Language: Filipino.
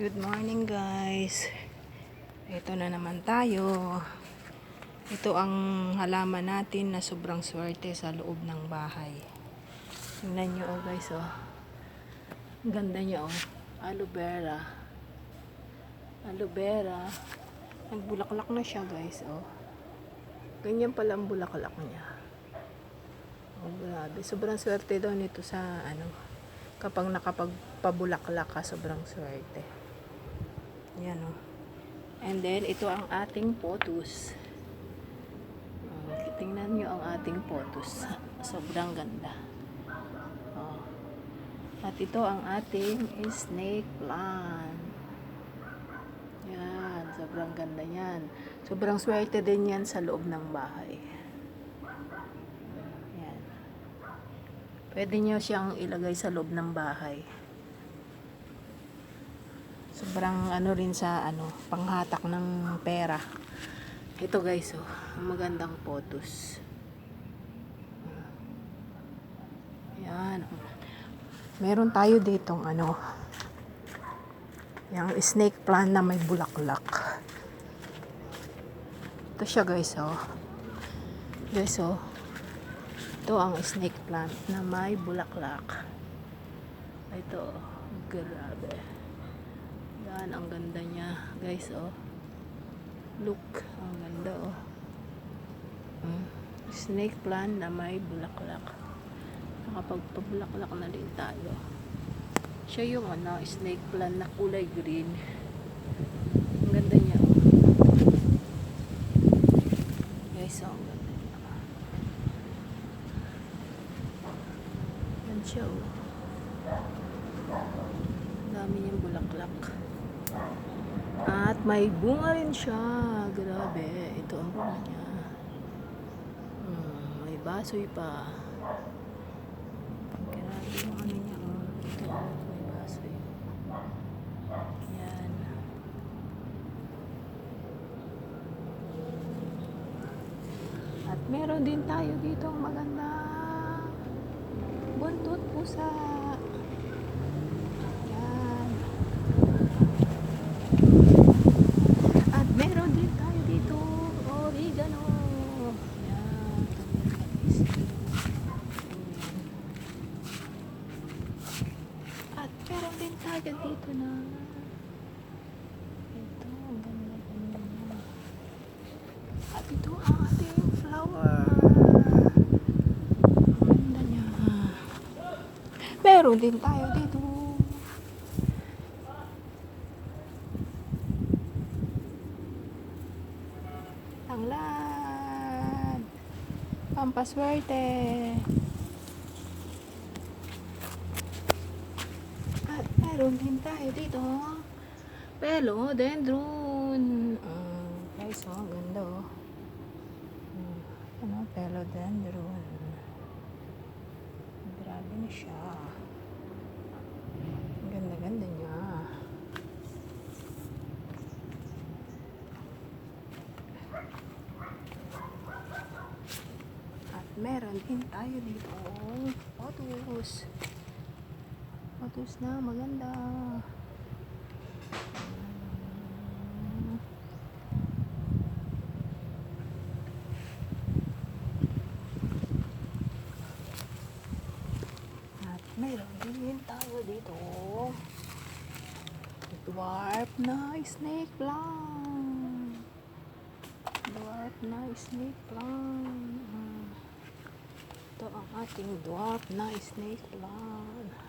Good morning guys. Ito na naman tayo. Ito ang halaman natin na sobrang swerte sa loob ng bahay. Tingnan nyo guys oh. Ang ganda niya oh. Aloe vera. Aloe vera. Nagbulaklak na siya guys oh. Ganyan pala ang bulaklak niya. Oh, grabe. Sobrang swerte daw nito sa kapag nakapagpabulaklak ka, sobrang swerte. Yan o. And then, ito ang ating potus. Tingnan nyo ang ating potus. Sobrang ganda. At ito ang ating snake plant. Yan. Sobrang ganda yan. Sobrang swerte din yan sa loob ng bahay. Yan. Pwede nyo siyang ilagay sa loob ng bahay. Sobrang rin sa panghatak ng pera. Ito guys oh, magandang potus. Yan. Meron tayo ditong yung snake plant na may bulaklak. Ito siya guys oh. Guys oh. Ito ang snake plant na may bulaklak. Ito, grabe. Yan, ang ganda niya, guys, oh. Look, ang ganda, oh. Snake plant na may bulaklak. Nakapagpabulaklak na din tayo. Siya yung snake plant na kulay green. Ang ganda niya, oh. Guys, oh, ang ganda niya. Yan siya, oh. Dami niyang bulaklak. At may bunga rin siya. Grabe. Ito ang bunga niya. May basoy pa. Grabe yung niya. Ito may basoy. Yan. At meron din tayo dito ang maganda buntot pusa. Meron din tayo dito na ito, ang ganda-ganda niya. At ito ang ating flower. Ang ganda niya. Meron din tayo dito. Tanglad. Pampaswerte. Meron din tayo dito philodendron. Guys oh, ang ganda oh. Philodendron. Grabe na siya. Ang ganda-ganda niya. At meron din tayo dito potus. Potus na maganda. At mayroon din tayo dito dwarf na snake plant. Dwarf na snake plant. Ito ang ating dwarf na snake plant.